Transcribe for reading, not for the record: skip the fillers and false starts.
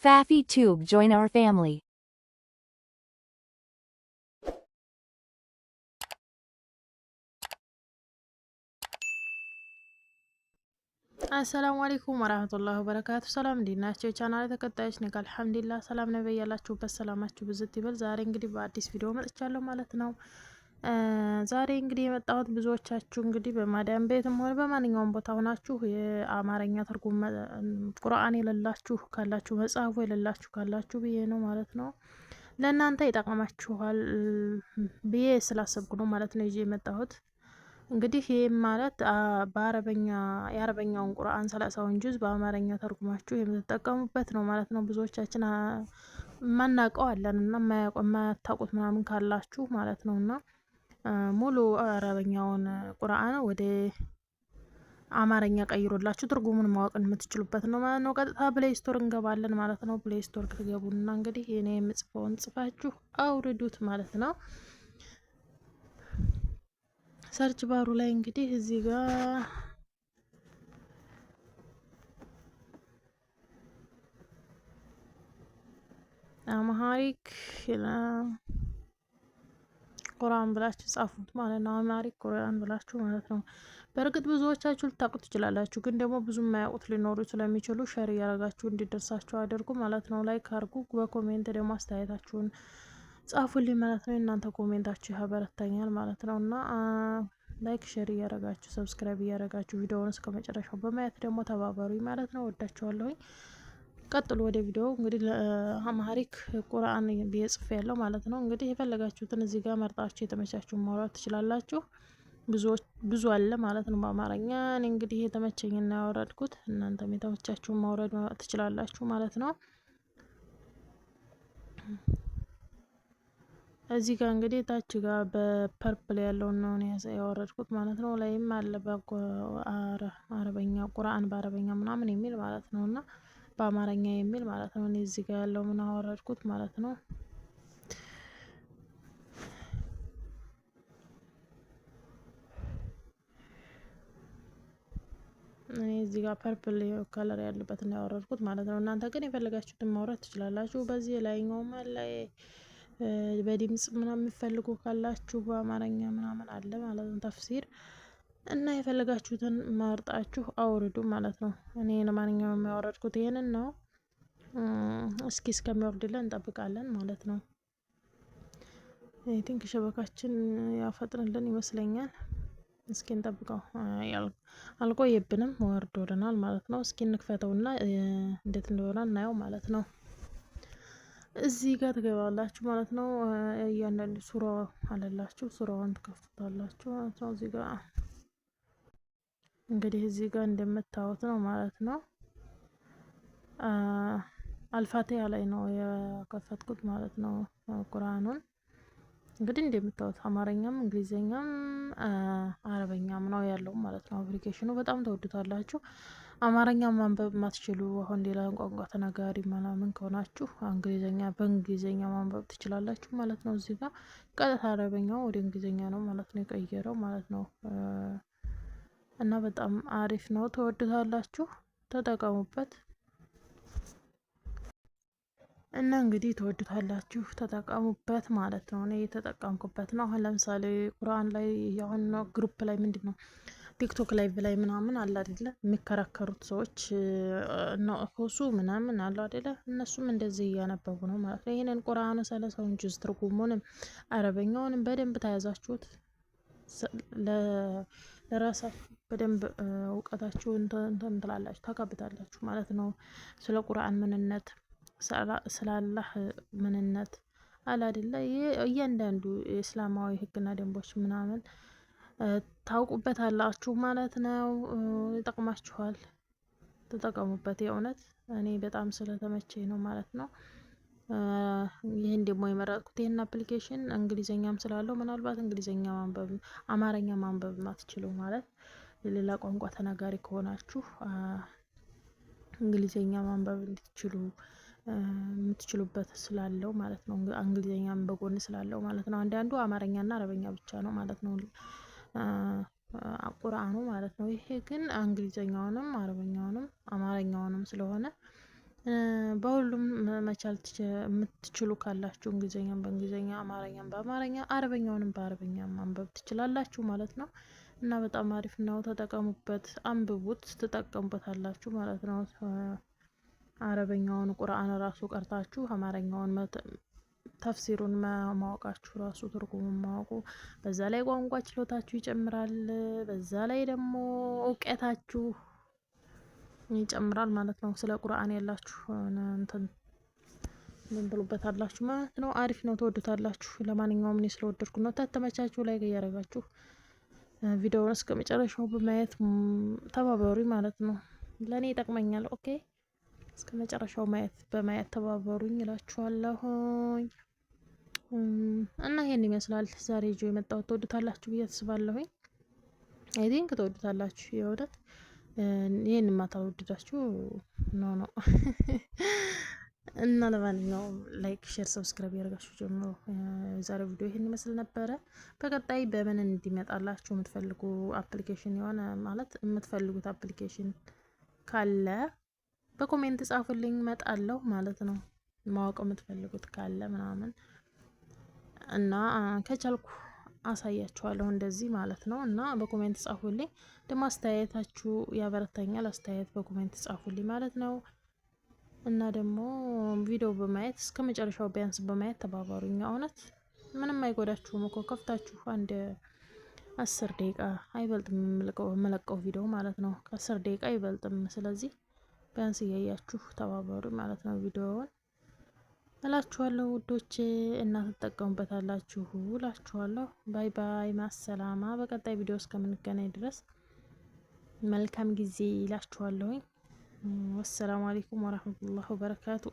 Faffy Tube, join our family. አሰላሙ አለይኩም ወራህመቱላሂ ወበረካቱ። ሰላም እንዴት ናችሁ? የቻናሌ ተከታዮች ነኝ። አልሐምዱሊላህ ሰላም ነው። በያላችሁበት ሰላማችሁ ብዝት ይበል። ዛሬ እንግዲህ በአዲስ ቪዲዮ መጥቻለሁ ማለት ነው። ዛሬ እንግዲህ የመጣሁት ብዙዎቻችሁ እንግዲህ በማዳም ቤትም ሆነ በማንኛውም ቦታ ሆናችሁ የአማርኛ ትርጉም ቁርአን የሌላችሁ ካላችሁ መጽሐፉ የሌላችሁ ካላችሁ ብዬ ነው ማለት ነው። ለእናንተ ይጠቅማችኋል ብዬ ስላሰብኩ ነው ማለት ነው ይዤ የመጣሁት። እንግዲህ ይህም ማለት በአረበኛ የአረበኛውን ቁርአን 30ውን ጁዝ በአማርኛ ተርጉማችሁ የምትጠቀሙበት ነው ማለት ነው። ብዙዎቻችን ማናውቀው አለን እና የማታውቁት ምናምን ካላችሁ ማለት ነው እና ሙሉ አረበኛውን ቁርአን ወደ አማርኛ ቀይሮላችሁ ትርጉሙን ማወቅ የምትችሉበት ነው ማለት ነው። ቀጥታ ፕሌይ ስቶር እንገባለን ማለት ነው። ፕሌይ ስቶር ትገቡና እንግዲህ እኔ የምጽፈውን ጽፋችሁ አውርዱት ማለት ነው። ሰርች ባሩ ላይ እንግዲህ እዚህ ጋር አማሃሪክ ቁርአን ብላችሁ ጻፉት ማለት ነው። አማሪክ ቁርአን ብላችሁ ማለት ነው። በእርግጥ ብዙዎቻችሁ ልታውቁት ትችላላችሁ፣ ግን ደግሞ ብዙ የማያውቁት ሊኖሩ ስለሚችሉ ሸር እያደረጋችሁ እንዲደርሳችሁ አድርጉ ማለት ነው። ላይክ አድርጉ፣ በኮሜንት ደግሞ አስተያየታችሁን ጻፉልኝ ማለት ነው። እናንተ ኮሜንታችሁ ያበረታኛል ማለት ነው እና ላይክ ሼር እያደረጋችሁ ሰብስክራይብ እያደረጋችሁ ቪዲዮውን እስከ መጨረሻው በማየት ደግሞ ተባበሩኝ ማለት ነው። ወዳችኋለሁኝ። ቀጥሎ ወደ ቪዲዮ እንግዲህ ለአማሪክ ቁርአን ጽፌ ያለው ማለት ነው። እንግዲህ የፈለጋችሁትን እዚህ ጋር መርጣችሁ የተመቻችሁን ማውረድ ትችላላችሁ። ብዙ አለ ማለት ነው በአማርኛ። እኔ እንግዲህ የተመቸኝና ያወረድኩት እናንተም የተመቻችሁን ማውረድ ትችላላችሁ ማለት ነው። እዚህ ጋር እንግዲህ ታች ጋር በፐርፕል ያለውን ነው ያወረድኩት ማለት ነው። ላይም አለ በአረበኛ ቁርአን በአረበኛ ምናምን የሚል ማለት ነው እና በአማርኛ የሚል ማለት ነው። እኔ እዚህ ጋር ያለው ምን አወረድኩት ማለት ነው። እኔ እዚህ ጋር ፐርፕል ከለር ያለበት ነው ያወረድኩት ማለት ነው። እናንተ ግን የፈለጋችሁትን ማውረድ ትችላላችሁ። በዚህ ላይኛውም አለ በድምጽ ምናምን የምትፈልጉ ካላችሁ በአማርኛ ምናምን አለ ማለት ነው ተፍሲር እና የፈለጋችሁትን መርጣችሁ አውርዱ ማለት ነው። እኔ ለማንኛውም ያወረድኩት ይሄንን ነው። እስኪ እስከሚወርድልን እንጠብቃለን ማለት ነው። አይ ቲንክ ሸበካችን ያፈጥንልን ይመስለኛል። እስኪ እንጠብቀው። አልቆየብንም ወርዶልናል ማለት ነው። እስኪ እንክፈተውና እንዴት እንደሆነ እናየው ማለት ነው። እዚህ ጋር ትገባላችሁ ማለት ነው። እያንዳንዱ ሱራ አለላችሁ፣ ሱራውን ትከፍቱታላችሁ ማለት ነው። እዚህ ጋር እንግዲህ እዚህ ጋር እንደምታዩት ነው ማለት ነው። አልፋቲሃ ላይ ነው የከፈትኩት ማለት ነው ቁርአኑን። እንግዲህ እንደምታዩት አማርኛም እንግሊዘኛም አረበኛም ነው ያለው ማለት ነው። አፕሊኬሽኑ በጣም ተወዱታላችሁ። አማርኛ ማንበብ ማትችሉ አሁን ሌላ ቋንቋ ተናጋሪ ምናምን ከሆናችሁ እንግሊዘኛ በእንግሊዘኛ ማንበብ ትችላላችሁ ማለት ነው። እዚህ ጋር ቀጥታ አረበኛው ወደ እንግሊዘኛ ነው ማለት ነው የቀየረው ማለት ነው። እና በጣም አሪፍ ነው፣ ተወዱታላችሁ፣ ተጠቀሙበት። እና እንግዲህ ትወዱታላችሁ፣ ተጠቀሙበት ማለት ነው። እኔ የተጠቀምኩበት ነው። አሁን ለምሳሌ ቁርአን ላይ አሁን ግሩፕ ላይ ምንድን ነው ቲክቶክ ላይቭ ላይ ምናምን አለ አይደለ የሚከራከሩት ሰዎች ነው እኮሱ ምናምን አለ አይደለ እነሱም እንደዚህ እያነበቡ ነው ማለት ነው። ይሄንን ቁርአኑ 30ውን ጁዝ ትርጉሙንም አረበኛውንም በደንብ ተያዛችሁት ለራሳችሁ በደንብ እውቀታችሁን እንትን ትላላችሁ ታካብታላችሁ ማለት ነው። ስለ ቁርአን ምንነት ስላላህ ምንነት አለ አይደለ እያንዳንዱ የእስላማዊ ህግና ደንቦች ምናምን ታውቁበታላችሁ ማለት ነው። ይጠቅማችኋል፣ ተጠቀሙበት። የእውነት እኔ በጣም ስለተመቸኝ ነው ማለት ነው። ይህን ደግሞ የመረጥኩት ይህን አፕሊኬሽን እንግሊዘኛም ስላለው ምናልባት እንግሊዘኛ ማንበብ አማርኛ ማንበብ ማትችሉ ማለት የሌላ ቋንቋ ተናጋሪ ከሆናችሁ እንግሊዘኛ ማንበብ እንድትችሉ የምትችሉበት ስላለው ማለት ነው። እንግሊዘኛም በጎን ስላለው ማለት ነው። አንዳንዱ አማርኛና አረበኛ ብቻ ነው ማለት ነው ቁርአኑ ማለት ነው። ይሄ ግን እንግሊዘኛውንም አረበኛውንም አማርኛውንም ስለሆነ በሁሉም መቻል የምትችሉ ካላችሁ እንግሊዝኛም በእንግሊዝኛ፣ አማርኛም በአማርኛ፣ አረበኛውንም በአረበኛ ማንበብ ትችላላችሁ ማለት ነው። እና በጣም አሪፍ ነው። ተጠቀሙበት፣ አንብቡት፣ ትጠቀሙበታላችሁ ማለት ነው። አረበኛውን ቁርአን ራሱ ቀርታችሁ አማርኛውን ተፍሲሩን ማወቃችሁ ራሱ ትርጉሙን ማወቁ በዛ ላይ ቋንቋ ችሎታችሁ ይጨምራል። በዛ ላይ ደግሞ እውቀታችሁ ይጨምራል ማለት ነው። ስለ ቁርአን ያላችሁ እንትን ምን ትሉበታላችሁ ማለት ነው። አሪፍ ነው፣ ትወዱታላችሁ። ለማንኛውም እኔ ስለወደድኩ ነው። ተመቻችሁ ላይ እያደረጋችሁ ቪዲዮውን እስከ መጨረሻው በማየት ተባበሩ ማለት ነው። ለእኔ ይጠቅመኛል። ኦኬ፣ እስከ መጨረሻው በማየት ተባበሩኝ እላችኋለሁኝ። እና ይሄን ይመስላል ዛሬ ይዤ የመጣሁት። ትወዱታላችሁ ብዬ አስባለሁኝ። አይ ቲንክ ትወዱታላችሁ የእውነት። ይሄን ማታወድዳችሁ ኖ እና ለማንኛውም ላይክ፣ ሼር፣ ሰብስክራይብ ያደርጋችሁ ጀምሮ የዛሬው ቪዲዮ ይሄን ይመስል ነበረ። በቀጣይ በምን እንዲመጣላችሁ የምትፈልጉ አፕሊኬሽን የሆነ ማለት የምትፈልጉት አፕሊኬሽን ካለ በኮሜንት ጻፉልኝ፣ እመጣለሁ ማለት ነው። ማወቅ የምትፈልጉት ካለ ምናምን እና ከቻልኩ አሳያችኋለሁ እንደዚህ ማለት ነው። እና በኮሜንት ጻፉልኝ። ደግሞ አስተያየታችሁ ያበረታኛል። አስተያየት በኮሜንት ጻፉልኝ ማለት ነው። እና ደግሞ ቪዲዮ በማየት እስከ መጨረሻው ቢያንስ በማየት ተባበሩኝ። እውነት ምንም አይጎዳችሁም እኮ ከፍታችሁ አንድ 10 ደቂቃ አይበልጥም የምለቀው ቪዲዮ ማለት ነው። ከ10 ደቂቃ አይበልጥም። ስለዚህ ቢያንስ እያያችሁ ተባበሩ ማለት ነው ቪዲዮውን እላችኋለሁ ውዶቼ። እና ትጠቀሙበታላችሁ እላችኋለሁ። ባይ ባይ፣ ማሰላማ። በቀጣይ ቪዲዮ እስከምንገናኝ ድረስ መልካም ጊዜ ይላችኋለሁኝ። ወሰላሙ አለይኩም ወራህመቱላሂ ወበረካቱ።